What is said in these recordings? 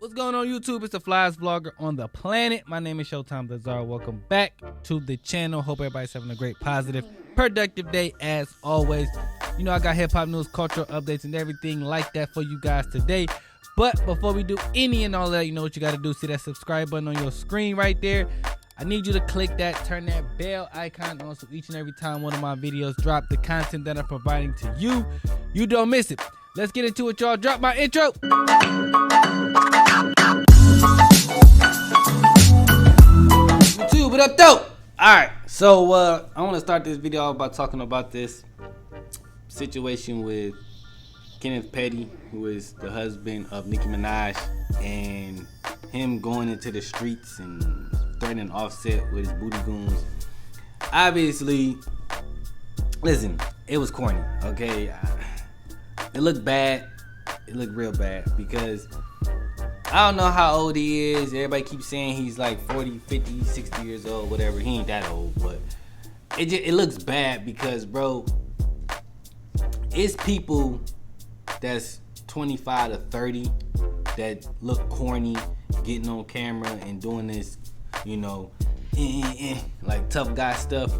What's going on YouTube? It's the flyest vlogger on the planet. My name is Showtime the Czar. Welcome back to the channel. Hope everybody's having a great, positive, productive day as always. You know I got hip hop news, cultural updates, and everything like that for you guys today. But before we do any and all that, you know what you got to do. See that subscribe button on your screen right there. I need you to click that, turn that bell icon on so each and every time one of my videos drop, the content that I'm providing to you, you don't miss it. Let's get into it, y'all. Drop my intro. YouTube, what up, though? Alright, so I want to start this video by talking about this situation with Kenneth Petty, who is the husband of Nicki Minaj, and him going into the streets and threatening Offset with his booty goons. Obviously, listen, it was corny, okay? It looked bad. It looked real bad because I don't know how old he is. Everybody keeps saying he's like 40, 50, 60 years old, whatever. He ain't that old, but it looks bad because, bro, it's people that's 25 to 30 that look corny, getting on camera and doing this, you know, like tough guy stuff.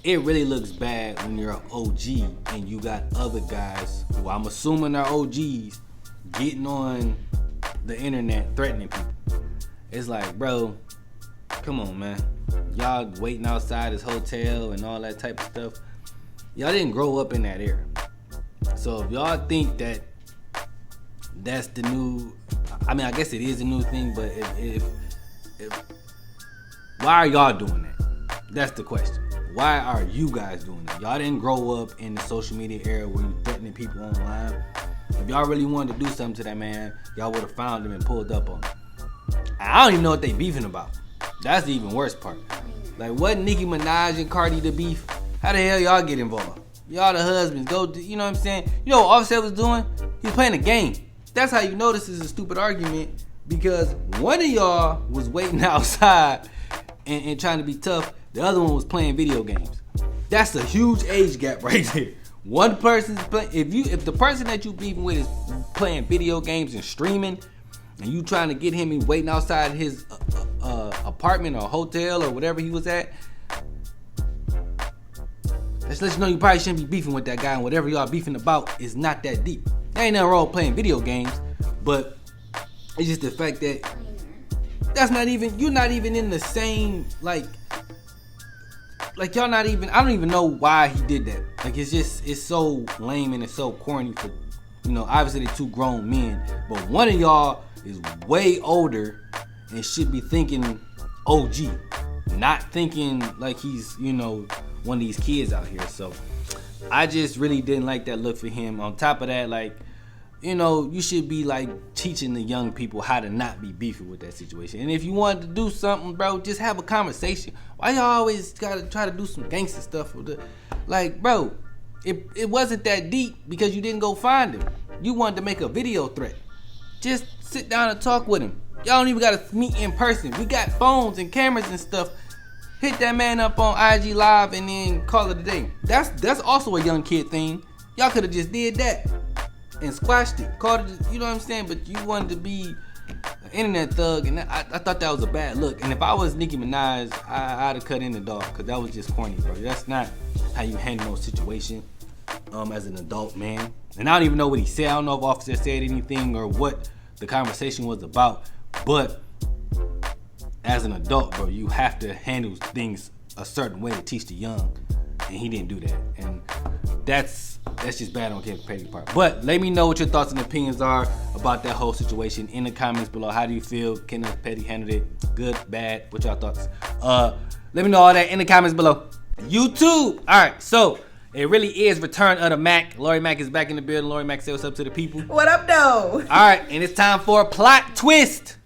It really looks bad when you're an OG and you got other guys who I'm assuming are OGs getting on the internet threatening people. It's like, bro, come on, man. Y'all waiting outside his hotel and all that type of stuff. Y'all didn't grow up in that era. So if y'all think that that's the new, I mean, I guess it is a new thing, but if why are y'all doing that? That's the question. Why are you guys doing that? Y'all didn't grow up in the social media era where you threatening people online. If y'all really wanted to do something to that man, y'all would have found him and pulled up on him. I don't even know what they beefing about. That's the even worse part. Like, what Nicki Minaj and Cardi the beef? How the hell y'all get involved? Y'all the husbands, go do, you know what I'm saying? You know what Offset was doing? He was playing a game. That's how you know this is a stupid argument, because one of y'all was waiting outside and trying to be tough. The other one was playing video games. That's a huge age gap right there. One person's playing. If the person that you beefing with is playing video games and streaming, and you trying to get him and waiting outside his apartment or hotel or whatever he was at, let's let you know you probably shouldn't be beefing with that guy, and whatever y'all beefing about is not that deep. There ain't nothing wrong with playing video games, but it's just the fact that you're not even in the same, like y'all not even, I don't even know why he did that. Like, it's so lame and it's so corny for, you know, obviously they're two grown men, but one of y'all is way older and should be thinking OG, not thinking like he's, you know, one of these kids out here. So I just really didn't like that look for him. On top of that, like, you know, you should be like teaching the young people how to not be beefing with that situation. And if you wanted to do something, bro, just have a conversation. Why y'all always gotta try to do some gangster stuff with the, like, bro, it wasn't that deep because you didn't go find him. You wanted to make a video threat. Just sit down and talk with him. Y'all don't even gotta meet in person. We got phones and cameras and stuff. Hit that man up on IG Live and then call it a day. That's also a young kid thing. Y'all could have just did that and squashed it, called it, you know what I'm saying? But you wanted to be an internet thug, and I thought that was a bad look. And if I was Nicki Minaj, I'd have cut in the dog, because that was just corny, bro. That's not how you handle no situation as an adult man. And I don't even know what he said. I don't know if Officer said anything or what the conversation was about, but as an adult, bro, you have to handle things a certain way to teach the young, and he didn't do that. And that's just bad on Kenneth Petty's part. But let me know what your thoughts and opinions are about that whole situation in the comments below. How do you feel Kenneth Petty handled it? Good, bad? What y'all thoughts? Let me know all that in the comments below. YouTube. All right, so it really is return of the Mac. Lori Mac is back in the building. Lori Mac, say what's up to the people. What up, though? All right, and it's time for a plot twist.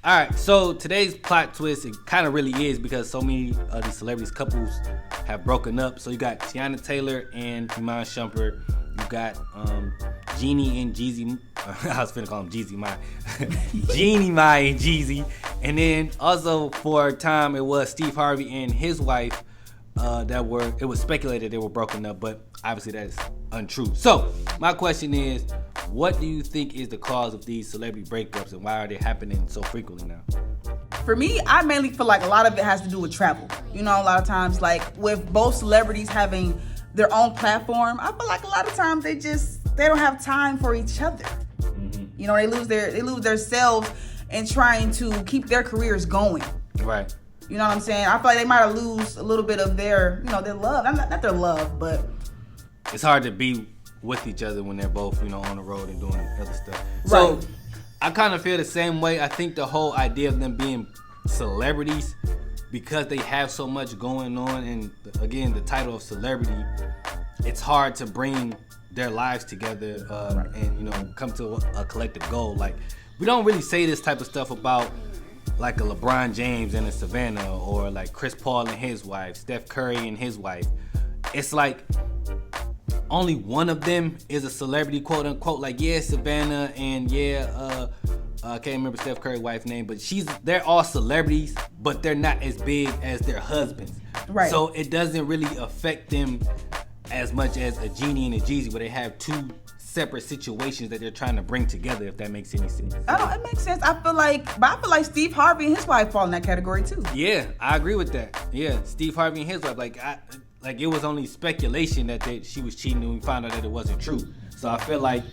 Alright, so today's plot twist, it kind of really is because so many of these celebrities couples have broken up. So you got Teyana Taylor and Iman Shumpert. You got Jeannie and Jeezy. I was finna call him Jeezy Mai. Jeannie Mai and Jeezy. And then also for a time it was Steve Harvey and his wife, it was speculated they were broken up, but obviously that's untrue. So my question is, what do you think is the cause of these celebrity breakups, and why are they happening so frequently now? For me, I mainly feel like a lot of it has to do with travel. You know, a lot of times, like with both celebrities having their own platform, I feel like a lot of times they don't have time for each other. Mm-hmm. You know, they lose their selves in trying to keep their careers going. Right. You know what I'm saying? I feel like they might lose a little bit of their, you know, their love. Not their love, but it's hard to be with each other when they're both, you know, on the road and doing other stuff. Right. So I kind of feel the same way. I think the whole idea of them being celebrities, because they have so much going on, and again, the title of celebrity, it's hard to bring their lives together and, you know, come to a collective goal. Like, we don't really say this type of stuff about like a LeBron James and a Savannah, or like Chris Paul and his wife, Steph Curry and his wife. It's like only one of them is a celebrity, quote unquote. Like, yeah, Savannah and I can't remember Steph Curry's wife's name, but they're all celebrities, but they're not as big as their husbands. Right. So it doesn't really affect them as much as a Jeannie and a Jeezy, where they have two separate situations that they're trying to bring together, if that makes any sense. It makes sense. I feel like Steve Harvey and his wife fall in that category too. Yeah, I agree with that. Yeah, Steve Harvey and his wife, like it was only speculation that she was cheating, and we found out that it wasn't true. So I feel like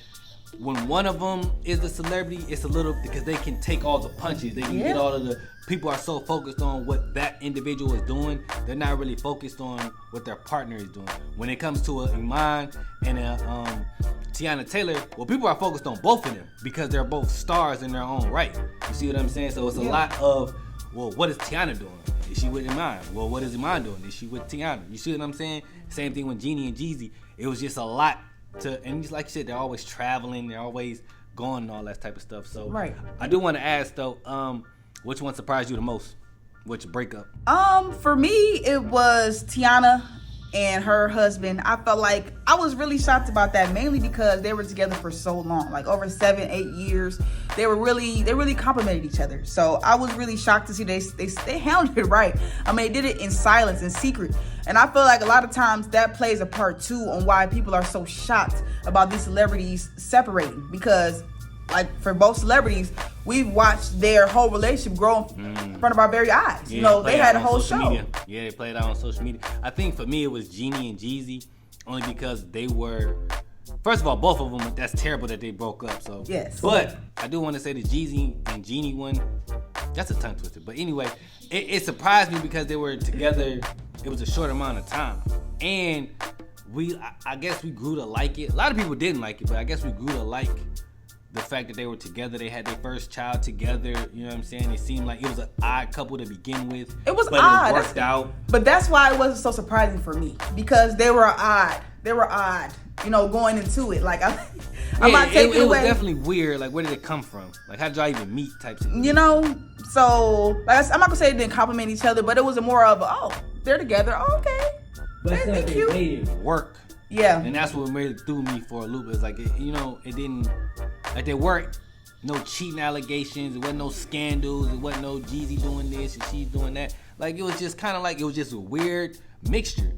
when one of them is the celebrity, it's a little, because they can take all the punches. They can get all of the, people are so focused on what that individual is doing, they're not really focused on what their partner is doing. When it comes to a Iman and a Teyana Taylor, well, people are focused on both of them because they're both stars in their own right. You see what I'm saying? So it's a lot of, well, what is Teyana doing? Is she with Iman? Well, what is Iman doing? Is she with Teyana? You see what I'm saying? Same thing with Jeannie and Jeezy. It was just a lot and just like you said, they're always traveling, they're always going and all that type of stuff. So right. I do want to ask though, which one surprised you the most? Which breakup? For me, it was Teyana and her husband. I felt like I was really shocked about that, mainly because they were together for so long, like over 7-8 years. They really complimented each other. So I was really shocked to see they handled it right. I mean, they did it in silence, in secret. And I feel like a lot of times that plays a part too on why people are so shocked about these celebrities separating, because like for both celebrities, we've watched their whole relationship grow in front of our very eyes. Yeah, you know, they had a whole show. Media. Yeah, they played out on social media. I think for me it was Jeannie and Jeezy, only because they were, first of all, both of them, that's terrible that they broke up. So yes. But I do want to say the Jeezy and Jeannie one, that's a tongue twister. But anyway, it surprised me because they were together. It was a short amount of time, and I guess we grew to like it. A lot of people didn't like it, but I guess we grew to like the fact that they were together. They had their first child together. You know what I'm saying? It seemed like it was an odd couple to begin with. It was but odd. It worked out. But that's why it wasn't so surprising for me, because they were odd. They were odd. You know, going into it, like I'm not taking it away. It was definitely weird. Like, where did it come from? Like, how did y'all even meet? Type shit. You know, so like I'm not gonna say they didn't compliment each other, but it was a more of they're together. Oh, okay, but they cute. made it work. Yeah, and that's what really threw me for a loop. It's like, it didn't, like, there weren't no cheating allegations. There wasn't no scandals. There wasn't no Jeezy doing this and she's doing that. Like, it was just kind of like, it was just a weird mixture.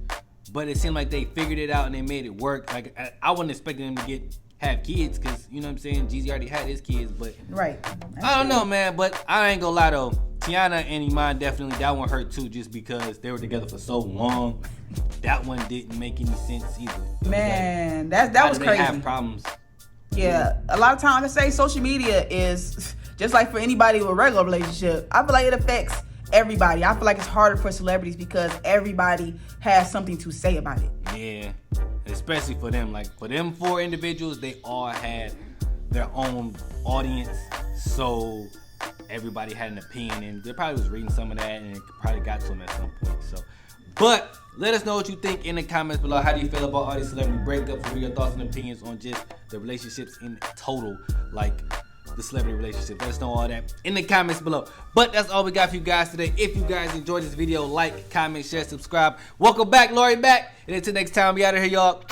But it seemed like they figured it out and they made it work. Like, I wasn't expecting them to have kids, because, you know what I'm saying, Jeezy already had his kids. But right. I don't know, man. But I ain't gonna lie though, Teyana and Iman, definitely, that one hurt too, just because they were together for so long. That one didn't make any sense either. Man, that was crazy. They have problems. Yeah, a lot of times, like I say, social media is just like for anybody with a regular relationship. I feel like it affects everybody. I feel like it's harder for celebrities because everybody has something to say about it. Yeah, especially for them. Like, for them 4 individuals, they all had their own audience, so everybody had an opinion, and they probably was reading some of that, and it probably got to them at some point. So, but let us know what you think in the comments below. How do you feel about all these celebrity breakups? What are your thoughts and opinions on just the relationships in total, like the celebrity relationship? Let us know all that in the comments below. But that's all we got for you guys today. If you guys enjoyed this video, like, comment, share, subscribe. Welcome back, Lori back. And until next time, we out of here, y'all.